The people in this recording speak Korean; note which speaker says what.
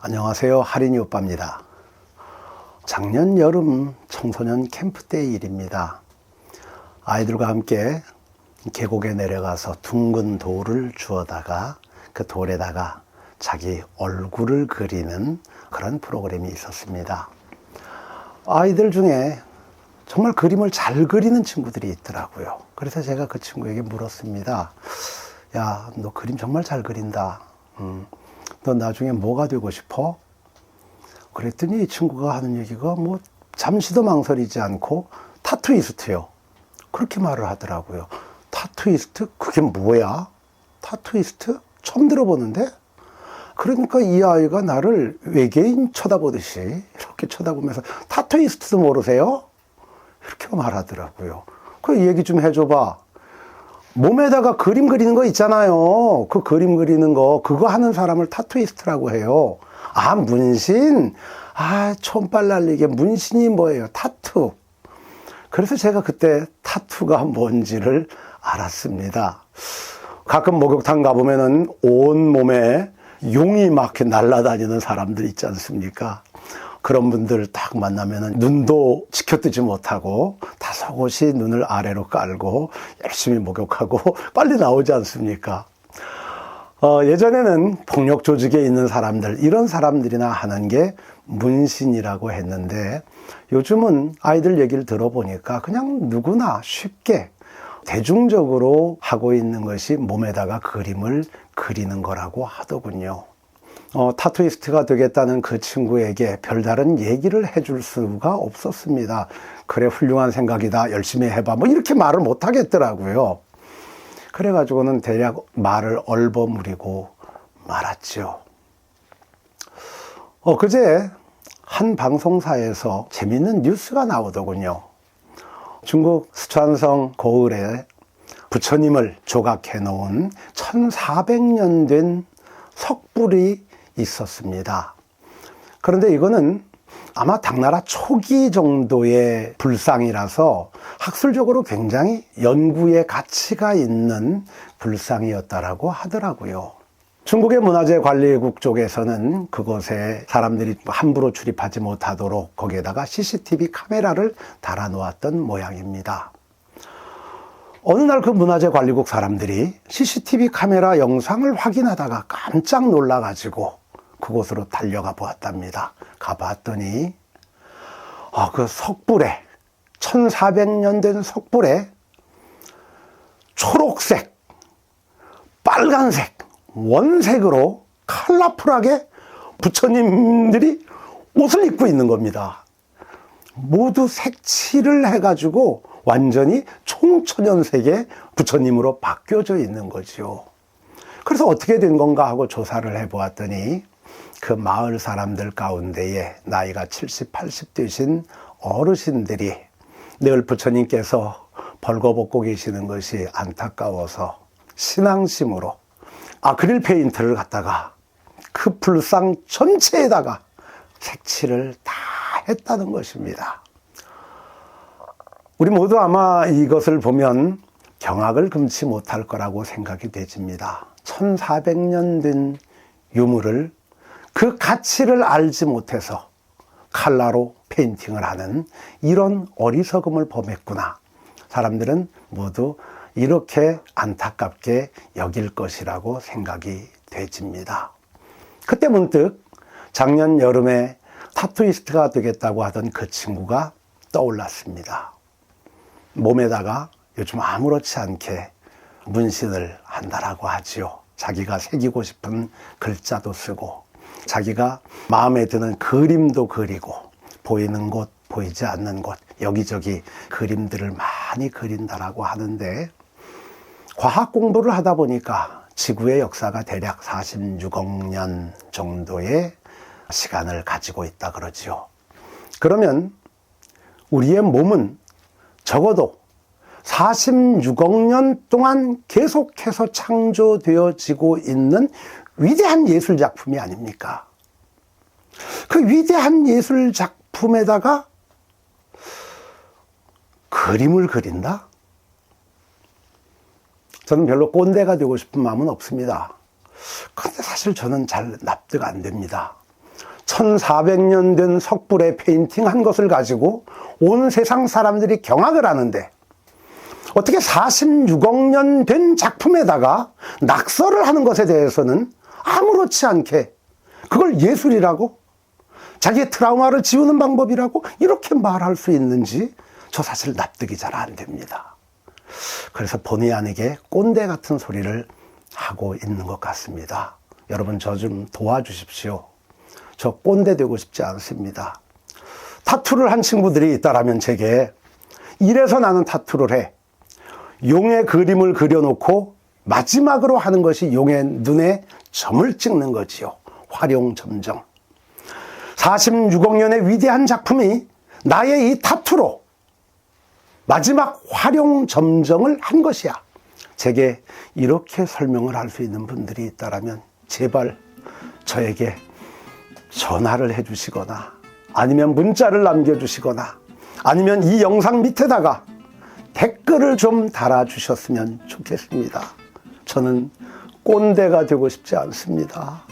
Speaker 1: 안녕하세요. 할인이 오빠입니다. 작년 여름 청소년 캠프 때의 일입니다. 아이들과 함께 계곡에 내려가서 둥근 돌을 주워다가 그 돌에다가 자기 얼굴을 그리는 그런 프로그램이 있었습니다. 아이들 중에 정말 그림을 잘 그리는 친구들이 있더라고요. 그래서 제가 그 친구에게 물었습니다. 야, 너 그림 정말 잘 그린다. 너 나중에 뭐가 되고 싶어? 그랬더니 이 친구가 하는 얘기가 잠시도 망설이지 않고 타투이스트요. 그렇게 말을 하더라고요. 타투이스트? 그게 뭐야? 타투이스트? 처음 들어보는데? 그러니까 이 아이가 나를 외계인 쳐다보듯이 이렇게 쳐다보면서 타투이스트도 모르세요? 이렇게 말하더라고요. 그 얘기 좀 해줘봐. 몸에다가 그림 그리는 거 있잖아요. 그 그림 그리는 거, 그거 하는 사람을 타투이스트라고 해요. 아, 문신? 아, 촌발 날리게 문신이 뭐예요? 타투. 그래서 제가 그때 타투가 뭔지를 알았습니다. 가끔 목욕탕 가보면은 온 몸에 용이 막 이렇게 날아다니는 사람들 있지 않습니까? 그런 분들 딱 만나면은 눈도 지켜뜨지 못하고 다 속옷이 눈을 아래로 깔고 열심히 목욕하고 빨리 나오지 않습니까? 예전에는 폭력 조직에 있는 사람들, 이런 사람들이나 하는 게 문신이라고 했는데 요즘은 아이들 얘기를 들어보니까 그냥 누구나 쉽게 대중적으로 하고 있는 것이 몸에다가 그림을 그리는 거라고 하더군요. 타투이스트가 되겠다는 그 친구에게 별다른 얘기를 해줄 수가 없었습니다. 그래, 훌륭한 생각이다. 열심히 해봐. 이렇게 말을 못 하겠더라고요. 그래가지고는 대략 말을 얼버무리고 말았죠. 그제 한 방송사에서 재밌는 뉴스가 나오더군요. 중국 스촨성 고을에 부처님을 조각해 놓은 1400년 된 석불이 있었습니다. 그런데 이거는 아마 당나라 초기 정도의 불상이라서 학술적으로 굉장히 연구의 가치가 있는 불상이었다라고 하더라고요. 중국의 문화재관리국 쪽에서는 그곳에 사람들이 함부로 출입하지 못하도록 거기에다가 CCTV 카메라를 달아 놓았던 모양입니다. 어느 날 그 문화재관리국 사람들이 CCTV 카메라 영상을 확인하다가 깜짝 놀라가지고 그곳으로 달려가 보았답니다. 가봤더니 그 석불에 1400년 된 석불에 초록색, 빨간색, 원색으로 컬러풀하게 부처님들이 옷을 입고 있는 겁니다. 모두 색칠을 해가지고 완전히 총천연색의 부처님으로 바뀌어져 있는 거죠. 그래서 어떻게 된 건가 하고 조사를 해보았더니 그 마을 사람들 가운데에 나이가 70, 80 되신 어르신들이 늘 부처님께서 벌거벗고 계시는 것이 안타까워서 신앙심으로 아크릴 페인트를 갖다가 그 불상 전체에다가 색칠을 다 했다는 것입니다. 우리 모두 아마 이것을 보면 경악을 금치 못할 거라고 생각이 되집니다. 1400년 된 유물을 그 가치를 알지 못해서 칼라로 페인팅을 하는 이런 어리석음을 범했구나. 사람들은 모두 이렇게 안타깝게 여길 것이라고 생각이 되집니다. 그때 문득 작년 여름에 타투이스트가 되겠다고 하던 그 친구가 떠올랐습니다. 몸에다가 요즘 아무렇지 않게 문신을 한다라고 하지요. 자기가 새기고 싶은 글자도 쓰고 자기가 마음에 드는 그림도 그리고 보이는 곳, 보이지 않는 곳 여기저기 그림들을 많이 그린다라고 하는데 과학 공부를 하다 보니까 지구의 역사가 대략 46억 년 정도의 시간을 가지고 있다 그러지요. 그러면 우리의 몸은 적어도 46억 년 동안 계속해서 창조되어지고 있는 위대한 예술 작품이 아닙니까? 그 위대한 예술 작품에다가 그림을 그린다? 저는 별로 꼰대가 되고 싶은 마음은 없습니다. 그런데 사실 저는 잘 납득 안 됩니다. 1400년 된 석불에 페인팅한 것을 가지고 온 세상 사람들이 경악을 하는데 어떻게 46억 년 된 작품에다가 낙서를 하는 것에 대해서는 아무렇지 않게 그걸 예술이라고, 자기의 트라우마를 지우는 방법이라고 이렇게 말할 수 있는지 저 사실 납득이 잘 안 됩니다. 그래서 본의 아니게 꼰대 같은 소리를 하고 있는 것 같습니다. 여러분, 저 좀 도와주십시오. 저 꼰대 되고 싶지 않습니다. 타투를 한 친구들이 있다라면 제게 이래서 나는 타투를 해. 용의 그림을 그려놓고 마지막으로 하는 것이 용의 눈에 점을 찍는 거지요. 활용점정. 46억 년의 위대한 작품이 나의 이 타투로 마지막 활용점정을 한 것이야. 제게 이렇게 설명을 할 수 있는 분들이 있다라면 제발 저에게 전화를 해주시거나 아니면 문자를 남겨주시거나 아니면 이 영상 밑에다가 댓글을 좀 달아주셨으면 좋겠습니다. 저는 꼰대가 되고 싶지 않습니다.